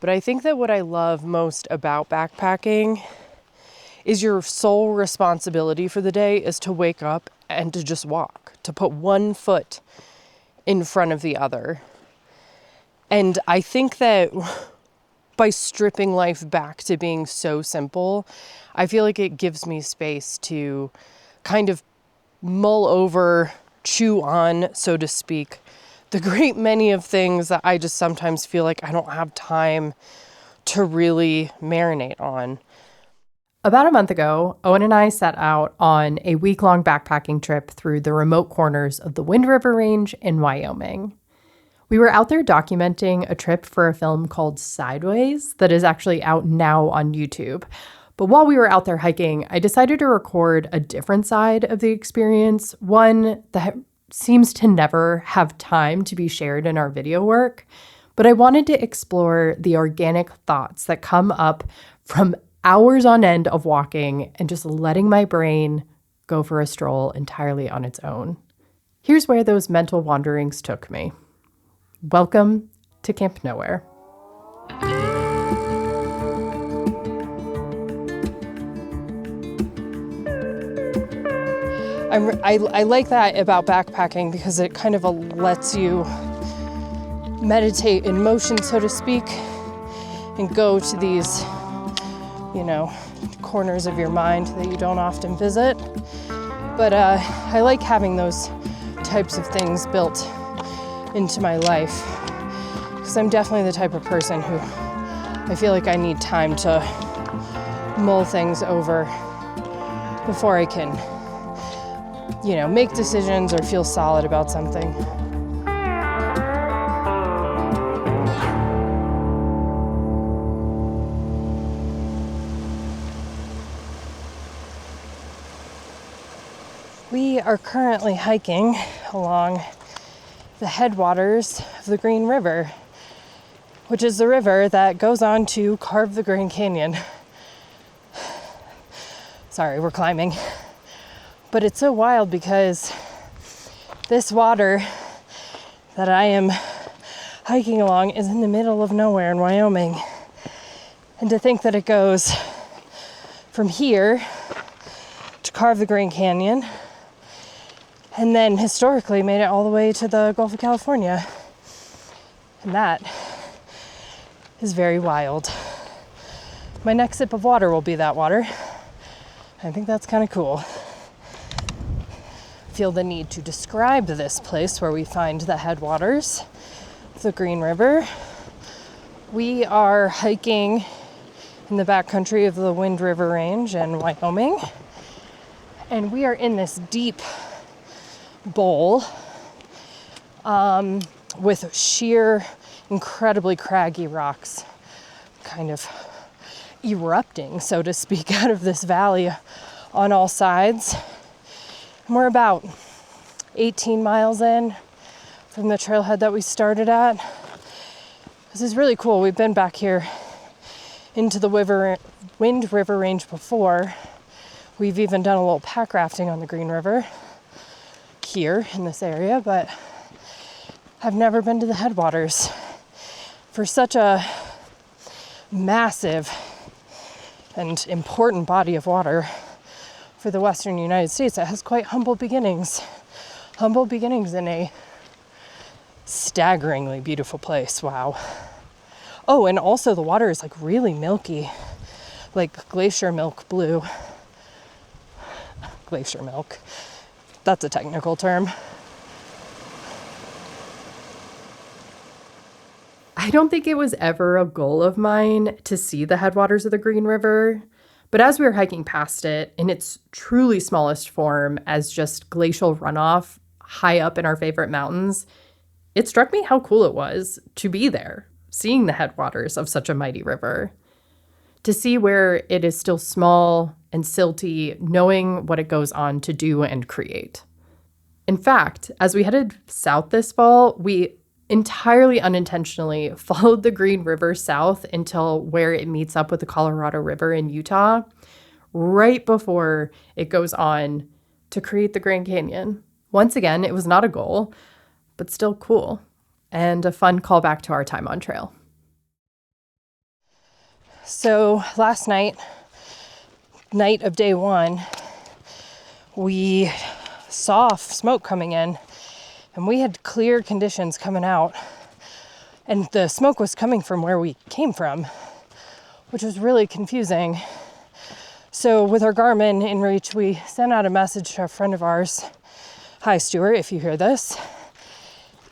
But I think that what I love most about backpacking is your sole responsibility for the day is to wake up and to just walk, to put one foot in front of the other. And I think that by stripping life back to being so simple, I feel like it gives me space to kind of mull over, chew on, so to speak, the great many of things that I just sometimes feel like I don't have time to really marinate on. About a month ago, Owen and I set out on a week-long backpacking trip through the remote corners of the Wind River Range in Wyoming. We were out there documenting a trip for a film called Sideways that is actually out now on YouTube. But while we were out there hiking, I decided to record a different side of the experience, one that seems to never have time to be shared in our video work. But I wanted to explore the organic thoughts that come up from hours on end of walking and just letting my brain go for a stroll entirely on its own. Here's where those mental wanderings took me. Welcome to Camp Nowhere. I like that about backpacking because it kind of lets you meditate in motion, so to speak, and go to these, corners of your mind that you don't often visit. But I like having those types of things built into my life because I'm definitely the type of person who I feel like I need time to mull things over before I can, make decisions or feel solid about something. We are currently hiking along the headwaters of the Green River, which is the river that goes on to carve the Grand Canyon. Sorry, we're climbing. But it's so wild because this water that I am hiking along is in the middle of nowhere in Wyoming. And to think that it goes from here to carve the Grand Canyon, and then historically made it all the way to the Gulf of California. And that is very wild. My next sip of water will be that water. I think that's kind of cool. I feel the need to describe this place where we find the headwaters of the Green River. We are hiking in the backcountry of the Wind River Range in Wyoming. And we are in this deep bowl with sheer, incredibly craggy rocks kind of erupting, so to speak, out of this valley on all sides. And we're about 18 miles in from the trailhead that we started at. This is really cool. We've been back here into the Wind River Range before. We've even done a little pack rafting on the Green River here in this area, but I've never been to the headwaters for such a massive and important body of water for the Western United States that has quite humble beginnings in a staggeringly beautiful place. Wow. Oh, and also the water is like really milky, like glacier milk blue. Glacier milk. That's a technical term. I don't think it was ever a goal of mine to see the headwaters of the Green River, but as we were hiking past it in its truly smallest form as just glacial runoff high up in our favorite mountains, it struck me how cool it was to be there, seeing the headwaters of such a mighty river. To see where it is still small and silty, knowing what it goes on to do and create. In fact, as we headed south this fall, we entirely unintentionally followed the Green River south until where it meets up with the Colorado River in Utah, right before it goes on to create the Grand Canyon. Once again, it was not a goal, but still cool, and a fun callback to our time on trail. So last night of day one, we saw smoke coming in, and we had clear conditions coming out, and the smoke was coming from where we came from, which was really confusing. So with our Garmin in reach, we sent out a message to a friend of ours. Hi, Stuart, if you hear this.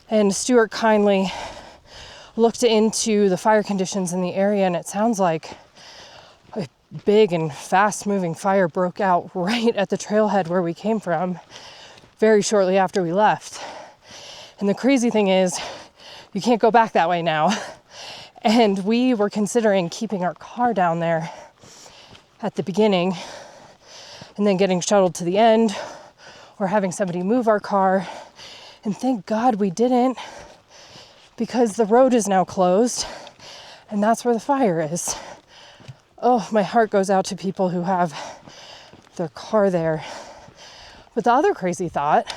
And Stuart kindly looked into the fire conditions in the area, and it sounds like a big and fast-moving fire broke out right at the trailhead where we came from very shortly after we left. And the crazy thing is, you can't go back that way now. And we were considering keeping our car down there at the beginning and then getting shuttled to the end, or having somebody move our car. And thank God we didn't, because the road is now closed and that's where the fire is. Oh, my heart goes out to people who have their car there. But the other crazy thought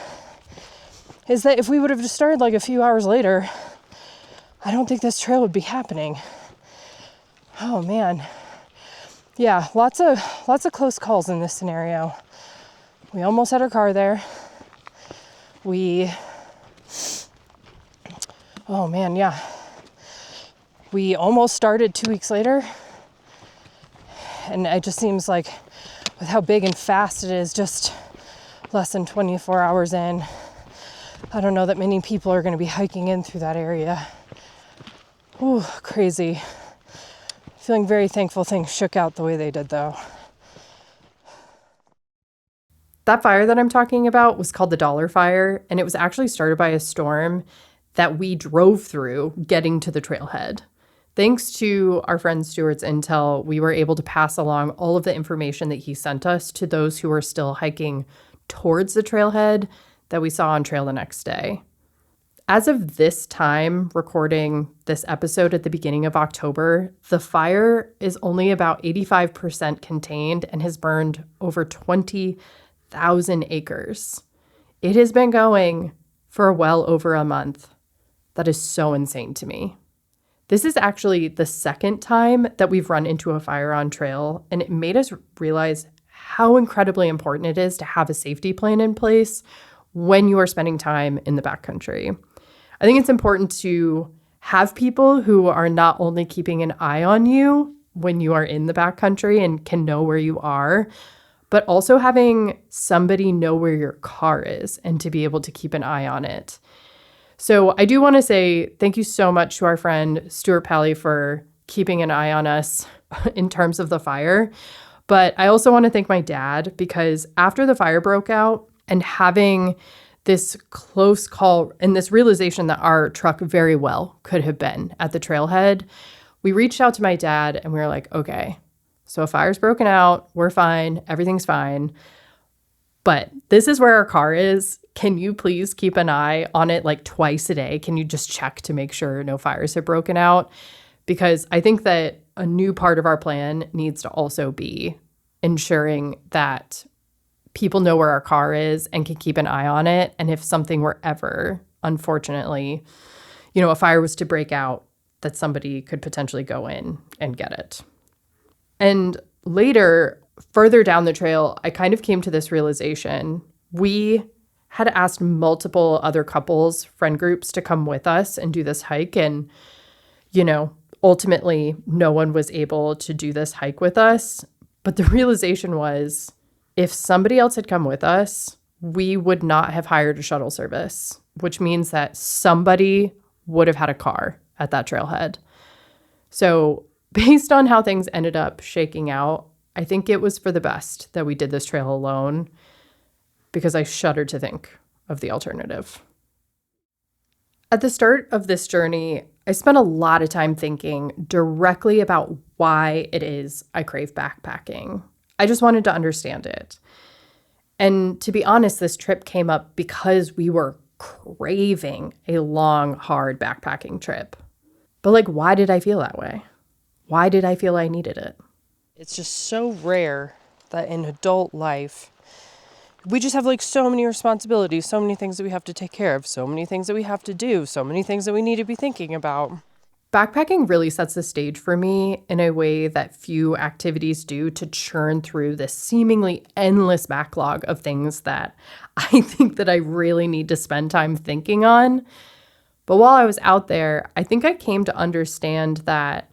is that if we would have just started like a few hours later, I don't think this trail would be happening. Oh man. Yeah, lots of close calls in this scenario. We almost had our car there. Oh man, yeah. We almost started 2 weeks later. And it just seems like with how big and fast it is, just less than 24 hours in, I don't know that many people are going to be hiking in through that area. Ooh, crazy. Feeling very thankful things shook out the way they did, though. That fire that I'm talking about was called the Dollar Fire, and it was actually started by a storm that we drove through getting to the trailhead. Thanks to our friend Stuart's intel, we were able to pass along all of the information that he sent us to those who were still hiking towards the trailhead that we saw on trail the next day. As of this time, recording this episode at the beginning of October, the fire is only about 85% contained and has burned over 20,000 acres. It has been going for well over a month. That is so insane to me. This is actually the second time that we've run into a fire on trail, and it made us realize how incredibly important it is to have a safety plan in place when you are spending time in the backcountry. I think it's important to have people who are not only keeping an eye on you when you are in the backcountry and can know where you are, but also having somebody know where your car is and to be able to keep an eye on it. So I do want to say thank you so much to our friend Stuart Pally for keeping an eye on us in terms of the fire. But I also want to thank my dad, because after the fire broke out and having this close call and this realization that our truck very well could have been at the trailhead, we reached out to my dad and we were like, okay, so a fire's broken out, we're fine, everything's fine, but this is where our car is. Can you please keep an eye on it like twice a day? Can you just check to make sure no fires have broken out? Because I think that a new part of our plan needs to also be ensuring that people know where our car is and can keep an eye on it. And if something were ever, unfortunately, a fire was to break out, that somebody could potentially go in and get it. And later, further down the trail, I kind of came to this realization. We had asked multiple other couples, friend groups, to come with us and do this hike. And, ultimately, no one was able to do this hike with us. But the realization was, if somebody else had come with us, we would not have hired a shuttle service, which means that somebody would have had a car at that trailhead. So based on how things ended up shaking out, I think it was for the best that we did this trail alone, because I shudder to think of the alternative. At the start of this journey, I spent a lot of time thinking directly about why it is I crave backpacking. I just wanted to understand it. And to be honest, this trip came up because we were craving a long, hard backpacking trip. But why did I feel that way? Why did I feel I needed it? It's just so rare that in adult life, we just have so many responsibilities, so many things that we have to take care of, so many things that we have to do, so many things that we need to be thinking about. Backpacking really sets the stage for me in a way that few activities do to churn through this seemingly endless backlog of things that I think that I really need to spend time thinking on. But while I was out there, I think I came to understand that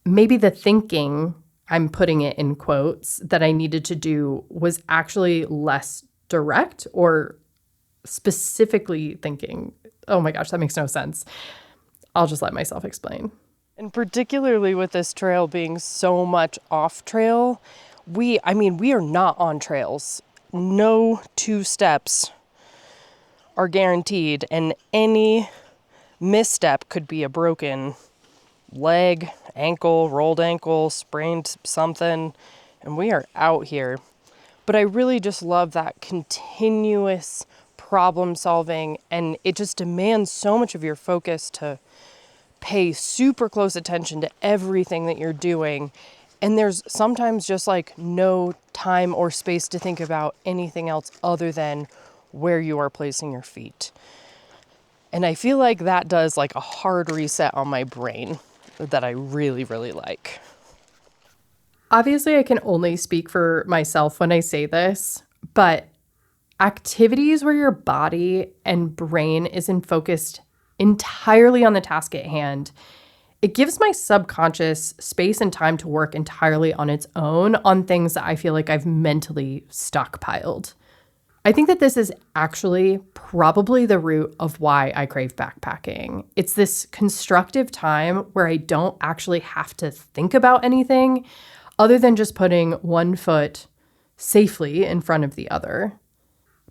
maybe the thinking, I'm putting it in quotes, that I needed to do was actually less direct or specifically thinking. Oh my gosh, that makes no sense. I'll just let myself explain. And particularly with this trail being so much off trail, we are not on trails. No two steps are guaranteed, and any misstep could be a broken leg, ankle, rolled ankle, sprained something, and we are out here. But I really just love that continuous problem solving, and it just demands so much of your focus to pay super close attention to everything that you're doing. And there's sometimes just like no time or space to think about anything else other than where you are placing your feet. And I feel like that does like a hard reset on my brain that I really, really like. Obviously, I can only speak for myself when I say this, but activities where your body and brain isn't focused entirely on the task at hand, it gives my subconscious space and time to work entirely on its own on things that I feel like I've mentally stockpiled. I think that this is actually probably the root of why I crave backpacking. It's this constructive time where I don't actually have to think about anything other than just putting one foot safely in front of the other.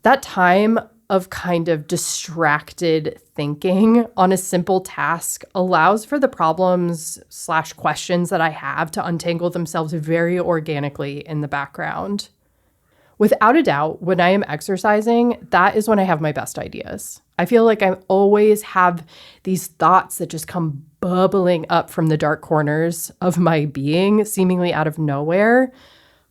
That time of kind of distracted thinking on a simple task allows for the problems/questions that I have to untangle themselves very organically in the background. Without a doubt, when I am exercising, that is when I have my best ideas. I feel like I always have these thoughts that just come bubbling up from the dark corners of my being, seemingly out of nowhere.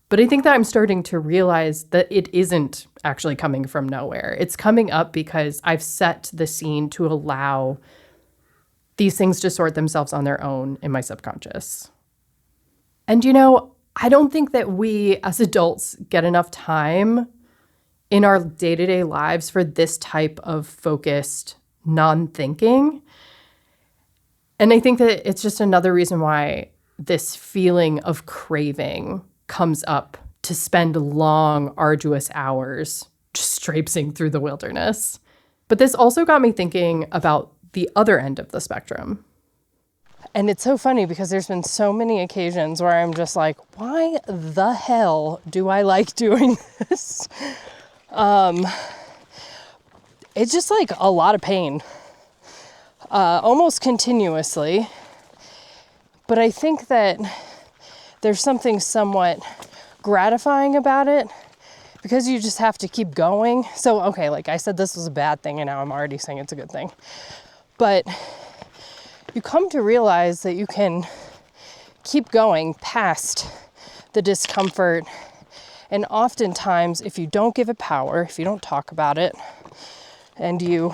But I think that I'm starting to realize that it isn't actually coming from nowhere. It's coming up because I've set the scene to allow these things to sort themselves on their own in my subconscious. And I don't think that we as adults get enough time in our day-to-day lives for this type of focused non-thinking. And I think that it's just another reason why this feeling of craving comes up to spend long, arduous hours just traipsing through the wilderness. But this also got me thinking about the other end of the spectrum. And it's so funny because there's been so many occasions where I'm just like, why the hell do I like doing this? It's just like a lot of pain, almost continuously. But I think that there's something somewhat gratifying about it because you just have to keep going. So, okay, like I said, this was a bad thing and now I'm already saying it's a good thing. But you come to realize that you can keep going past the discomfort. And oftentimes, if you don't give it power, if you don't talk about it, and you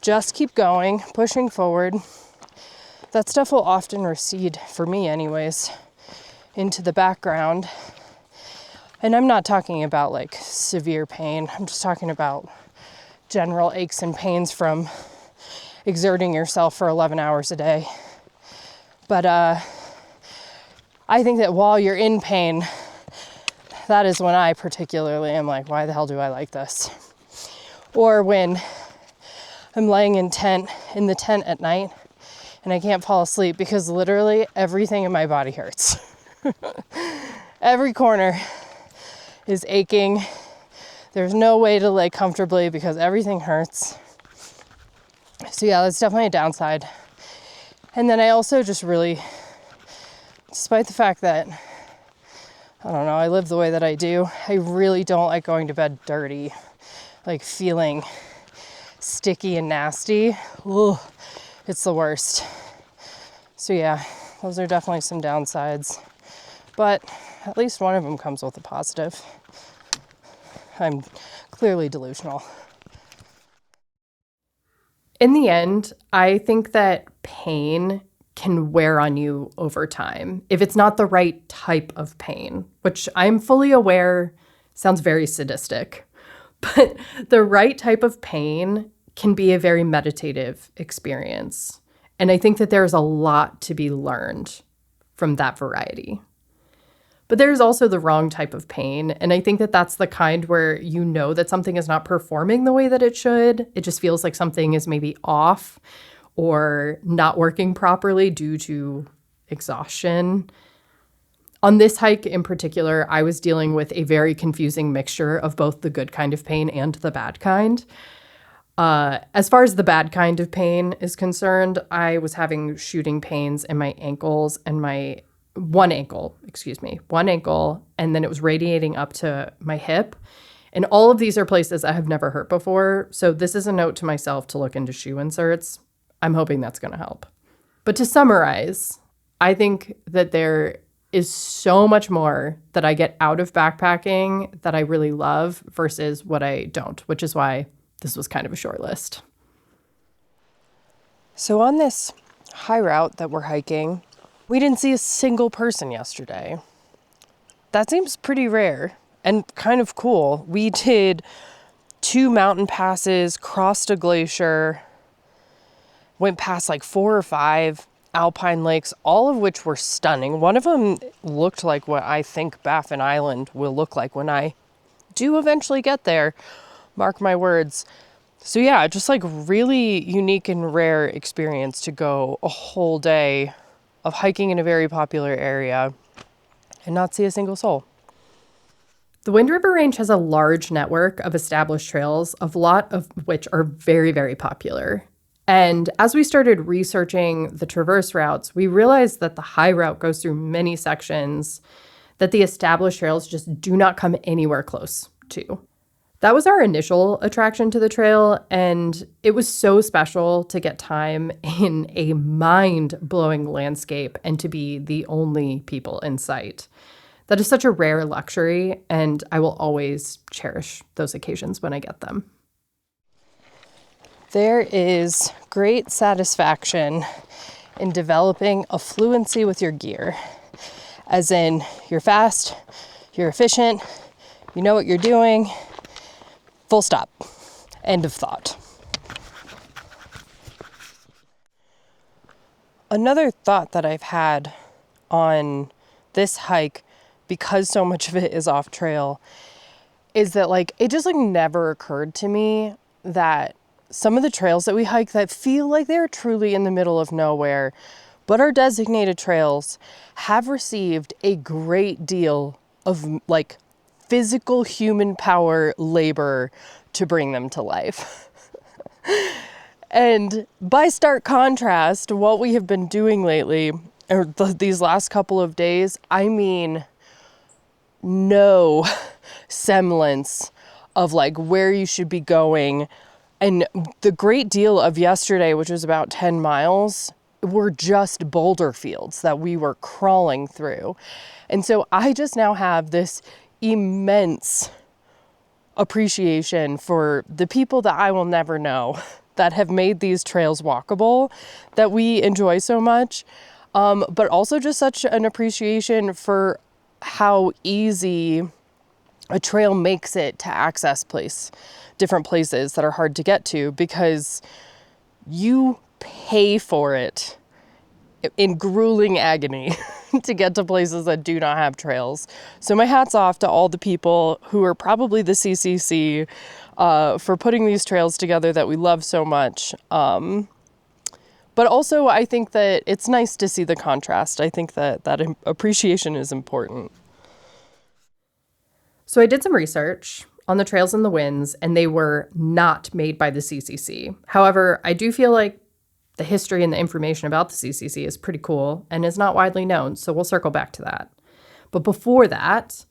just keep going, pushing forward, that stuff will often recede, for me anyways, into the background. And I'm not talking about like severe pain. I'm just talking about general aches and pains from exerting yourself for 11 hours a day. But I think that while you're in pain, that is when I particularly am like, why the hell do I like this? Or when I'm laying in the tent at night and I can't fall asleep because literally everything in my body hurts. Every corner is aching. There's no way to lay comfortably because everything hurts. So yeah, that's definitely a downside. And then I also just really, despite the fact that, I don't know, I live the way that I do, I really don't like going to bed dirty, like feeling sticky and nasty. Ugh, it's the worst. So yeah, those are definitely some downsides. But at least one of them comes with a positive. I'm clearly delusional. In the end, I think that pain can wear on you over time if it's not the right type of pain, which I'm fully aware sounds very sadistic. But the right type of pain can be a very meditative experience. And I think that there's a lot to be learned from that variety. But there's also the wrong type of pain. And I think that that's the kind where you know that something is not performing the way that it should. It just feels like something is maybe off or not working properly due to exhaustion. On this hike in particular, I was dealing with a very confusing mixture of both the good kind of pain and the bad kind. As far as the bad kind of pain is concerned, I was having shooting pains in my ankles and one ankle, and then it was radiating up to my hip. And all of these are places I have never hurt before. So this is a note to myself to look into shoe inserts. I'm hoping that's going to help. But to summarize, I think that there is so much more that I get out of backpacking that I really love versus what I don't, which is why this was kind of a short list. So on this high route that we're hiking, we didn't see a single person yesterday. That seems pretty rare and kind of cool. We did 2 mountain passes, crossed a glacier, went past like 4 or 5 alpine lakes, all of which were stunning. One of them looked like what I think Baffin Island will look like when I do eventually get there. Mark my words. So yeah, just like really unique and rare experience to go a whole day of hiking in a very popular area and not see a single soul. The Wind River Range has a large network of established trails, a lot of which are very, very popular. And as we started researching the traverse routes, we realized that the high route goes through many sections that the established trails just do not come anywhere close to. That was our initial attraction to the trail, and it was so special to get time in a mind-blowing landscape and to be the only people in sight. That is such a rare luxury, and I will always cherish those occasions when I get them. There is great satisfaction in developing a fluency with your gear, as in you're fast, you're efficient, you know what you're doing. Full stop. End of thought. Another thought that I've had on this hike, because so much of it is off trail, is that like it just like never occurred to me that some of the trails that we hike that feel like they're truly in the middle of nowhere, but are designated trails, have received a great deal of like physical human power labor to bring them to life. And by stark contrast, what we have been doing lately, or these last couple of days, I mean, no semblance of like where you should be going. And the great deal of yesterday, which was about 10 miles, were just boulder fields that we were crawling through. And so I just now have this immense appreciation for the people that I will never know that have made these trails walkable that we enjoy so much, but also just such an appreciation for how easy a trail makes it to access different places that are hard to get to, because you pay for it in grueling agony to get to places that do not have trails. So my hat's off to all the people who are probably the CCC for putting these trails together that we love so much. But also I think that it's nice to see the contrast. I think that appreciation is important. So I did some research on the trails and the winds, and they were not made by the CCC. However, I do feel like the history and the information about the CCC is pretty cool and is not widely known, so we'll circle back to that. But before that,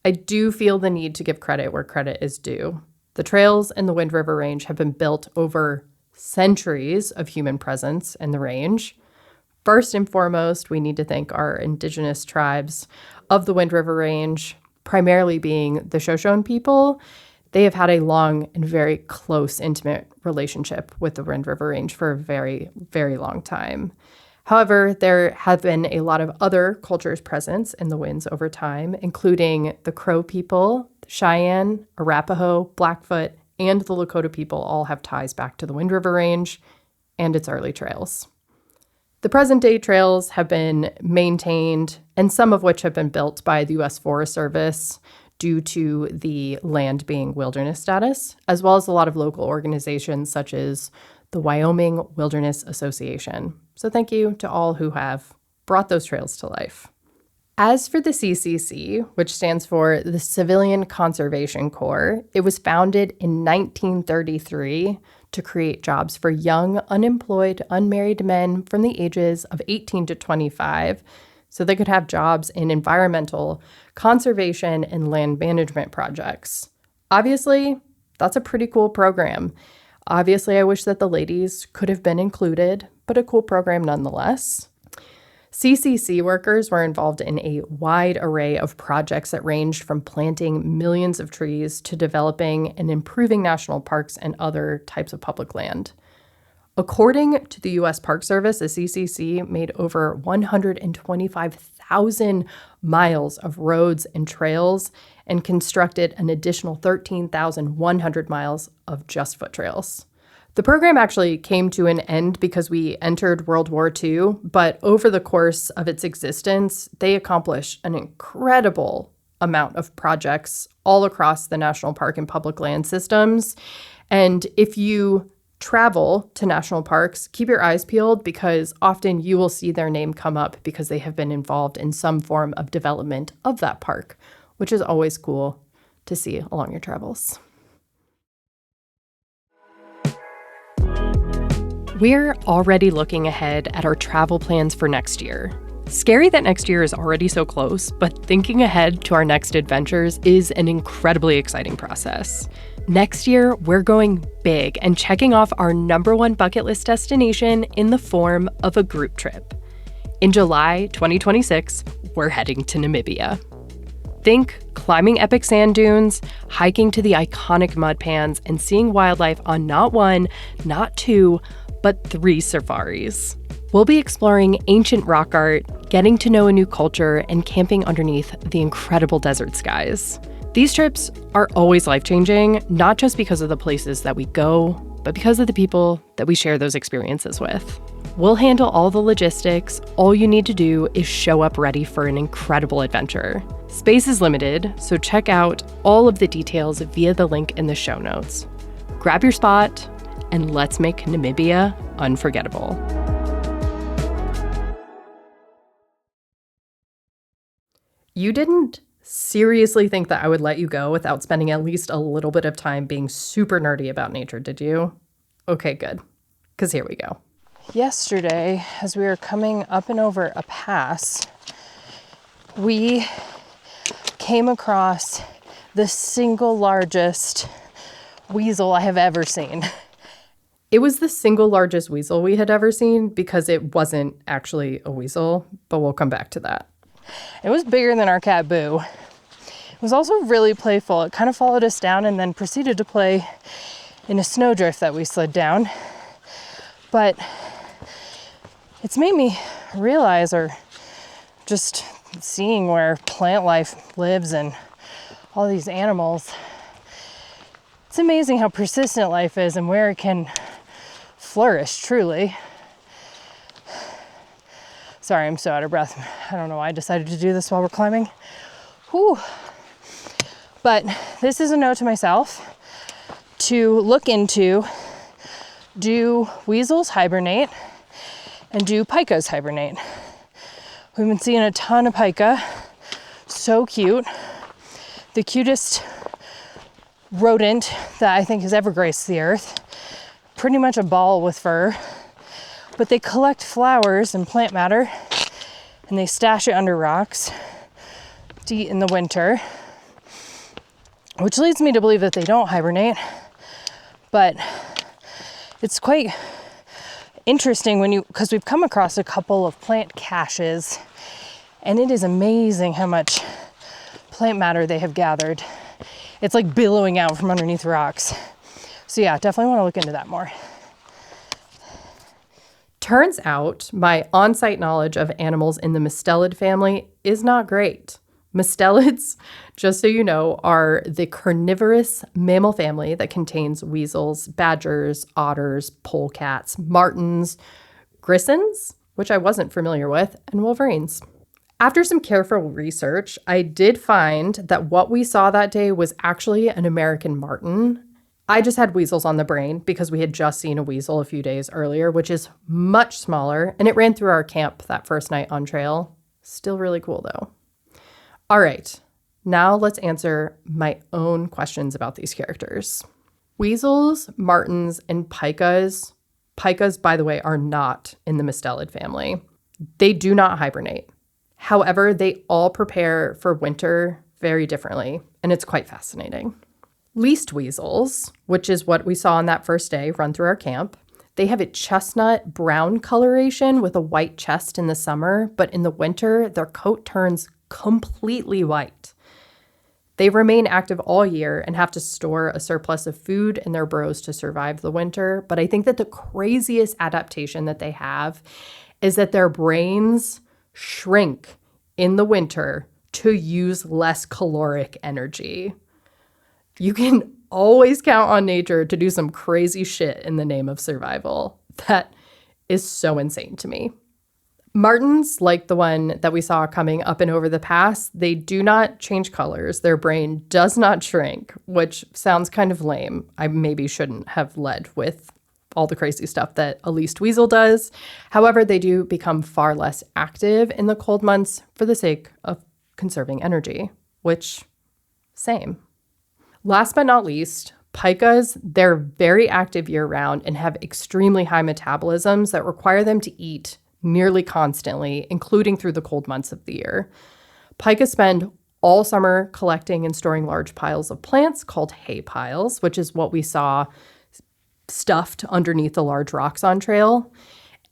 I do feel the need to give credit where credit is due. The trails in the Wind River Range have been built over centuries of human presence in the range. First and foremost, we need to thank our indigenous tribes of the Wind River Range, primarily being the Shoshone people. They have had a long and very close, intimate relationship with the Wind River Range for a very, very long time. However, there have been a lot of other cultures' presence in the winds over time, including the Crow people, the Cheyenne, Arapaho, Blackfoot, and the Lakota people all have ties back to the Wind River Range and its early trails. The present-day trails have been maintained, and some of which have been built by the U.S. Forest Service due to the land being wilderness status, as well as a lot of local organizations such as the Wyoming Wilderness Association. So thank you to all who have brought those trails to life. As for the CCC, which stands for the Civilian Conservation Corps, it was founded in 1933 to create jobs for young, unemployed, unmarried men from the ages of 18 to 25 so they could have jobs in environmental, conservation, and land management projects. Obviously, that's a pretty cool program. Obviously, I wish that the ladies could have been included, but a cool program nonetheless. CCC workers were involved in a wide array of projects that ranged from planting millions of trees to developing and improving national parks and other types of public land. According to the U.S. Park Service, the CCC made over 125,000 miles of roads and trails and constructed an additional 13,100 miles of just foot trails. The program actually came to an end because we entered World War II, but over the course of its existence, they accomplished an incredible amount of projects all across the national park and public land systems. And if you travel to national parks, keep your eyes peeled because often you will see their name come up because they have been involved in some form of development of that park, which is always cool to see along your travels. We're already looking ahead at our travel plans for next year. Scary that next year is already so close, but thinking ahead to our next adventures is an incredibly exciting process. Next year, we're going big and checking off our #1 bucket list destination in the form of a group trip. In July 2026, we're heading to Namibia. Think climbing epic sand dunes, hiking to the iconic mud pans, and seeing wildlife on not 1, not 2, but 3 safaris. We'll be exploring ancient rock art, getting to know a new culture, and camping underneath the incredible desert skies. These trips are always life-changing, not just because of the places that we go, but because of the people that we share those experiences with. We'll handle all the logistics. All you need to do is show up ready for an incredible adventure. Space is limited, so check out all of the details via the link in the show notes. Grab your spot, and let's make Namibia unforgettable. You didn't seriously think that I would let you go without spending at least a little bit of time being super nerdy about nature, did you? Okay, good. Because here we go. Yesterday, as we were coming up and over a pass, we came across the single largest weasel I have ever seen. It was the single largest weasel we had ever seen because it wasn't actually a weasel, but we'll come back to that. It was bigger than our cat Boo. It was also really playful. It kind of followed us down and then proceeded to play in a snowdrift that we slid down. But it's made me realize, or just seeing where plant life lives and all these animals, it's amazing how persistent life is and where it can flourish, truly. Sorry, I'm so out of breath. I don't know why I decided to do this while we're climbing. Whew. But this is a note to myself to look into, do weasels hibernate and do pikas hibernate? We've been seeing a ton of pika. So cute. The cutest rodent that I think has ever graced the earth. Pretty much a ball with fur. But they collect flowers and plant matter and they stash it under rocks to eat in the winter, which leads me to believe that they don't hibernate. But it's quite interesting because we've come across a couple of plant caches, and it is amazing how much plant matter they have gathered. It's like billowing out from underneath rocks. So yeah, definitely want to look into that more. Turns out my on-site knowledge of animals in the mustelid family is not great. Mustelids, just so you know, are the carnivorous mammal family that contains weasels, badgers, otters, polecats, martens, grissons, which I wasn't familiar with, and wolverines. After some careful research, I did find that what we saw that day was actually an American marten. I just had weasels on the brain because we had just seen a weasel a few days earlier, which is much smaller, and it ran through our camp that first night on trail. Still really cool though. All right, now let's answer my own questions about these characters. Weasels, martens, and pikas. Pikas, by the way, are not in the mustelid family. They do not hibernate. However, they all prepare for winter very differently, and it's quite fascinating. Least weasels, which is what we saw on that first day run through our camp, they have a chestnut brown coloration with a white chest in the summer, but in the winter, their coat turns completely white. They remain active all year and have to store a surplus of food in their burrows to survive the winter. But I think that the craziest adaptation that they have is that their brains shrink in the winter to use less caloric energy. You can always count on nature to do some crazy shit in the name of survival. That is so insane to me. Martens, like the one that we saw coming up and over the pass, they do not change colors. Their brain does not shrink, which sounds kind of lame. I maybe shouldn't have led with all the crazy stuff that a least weasel does. However, they do become far less active in the cold months for the sake of conserving energy, which, same. Last but not least, pikas, they're very active year-round and have extremely high metabolisms that require them to eat nearly constantly, including through the cold months of the year. Pikas spend all summer collecting and storing large piles of plants called hay piles, which is what we saw stuffed underneath the large rocks on trail.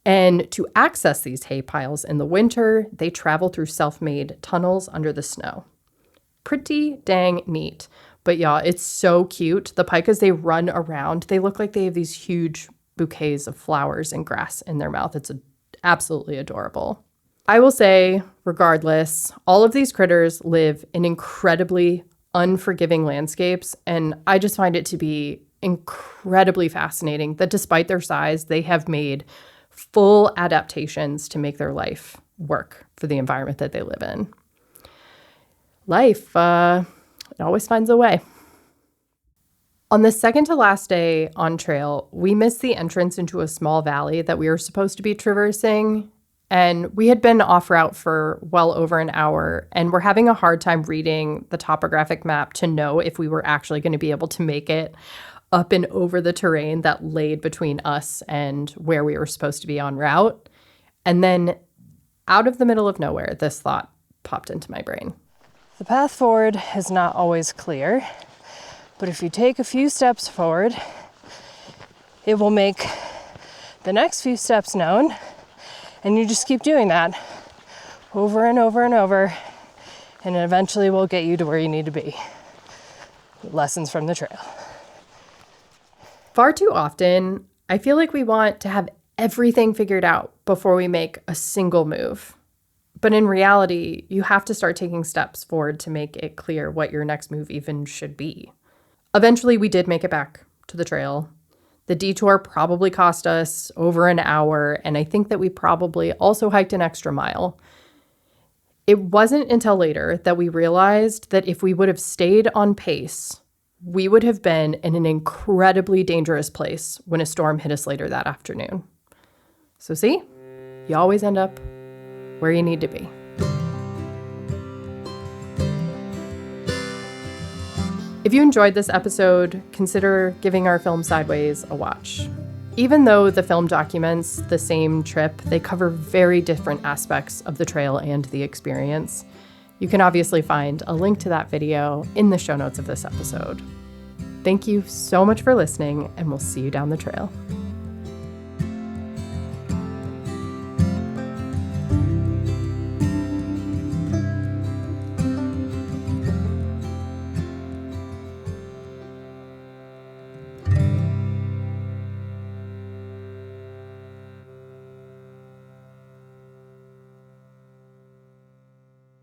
And to access these hay piles in the winter, they travel through self-made tunnels under the snow. Pretty dang neat. But yeah, it's so cute. The pikas, they run around. They look like they have these huge bouquets of flowers and grass in their mouth. It's absolutely adorable. I will say, regardless, all of these critters live in incredibly unforgiving landscapes, and I just find it to be incredibly fascinating that despite their size, they have made full adaptations to make their life work for the environment that they live in. Life, it always finds a way. On the second to last day on trail, we missed the entrance into a small valley that we were supposed to be traversing, and we had been off route for well over an hour, and we're having a hard time reading the topographic map to know if we were actually going to be able to make it up and over the terrain that laid between us and where we were supposed to be en route. And then out of the middle of nowhere, this thought popped into my brain. The path forward is not always clear, but if you take a few steps forward, it will make the next few steps known, and you just keep doing that over and over and over, and it eventually will get you to where you need to be. Lessons from the trail. Far too often, I feel like we want to have everything figured out before we make a single move. But in reality, you have to start taking steps forward to make it clear what your next move even should be. Eventually, we did make it back to the trail. The detour probably cost us over an hour, and I think that we probably also hiked an extra mile. It wasn't until later that we realized that if we would have stayed on pace, we would have been in an incredibly dangerous place when a storm hit us later that afternoon. So see, you always end up where you need to be. If you enjoyed this episode, consider giving our film Sideways a watch. Even though the film documents the same trip, they cover very different aspects of the trail and the experience. You can obviously find a link to that video in the show notes of this episode. Thank you so much for listening, and we'll see you down the trail.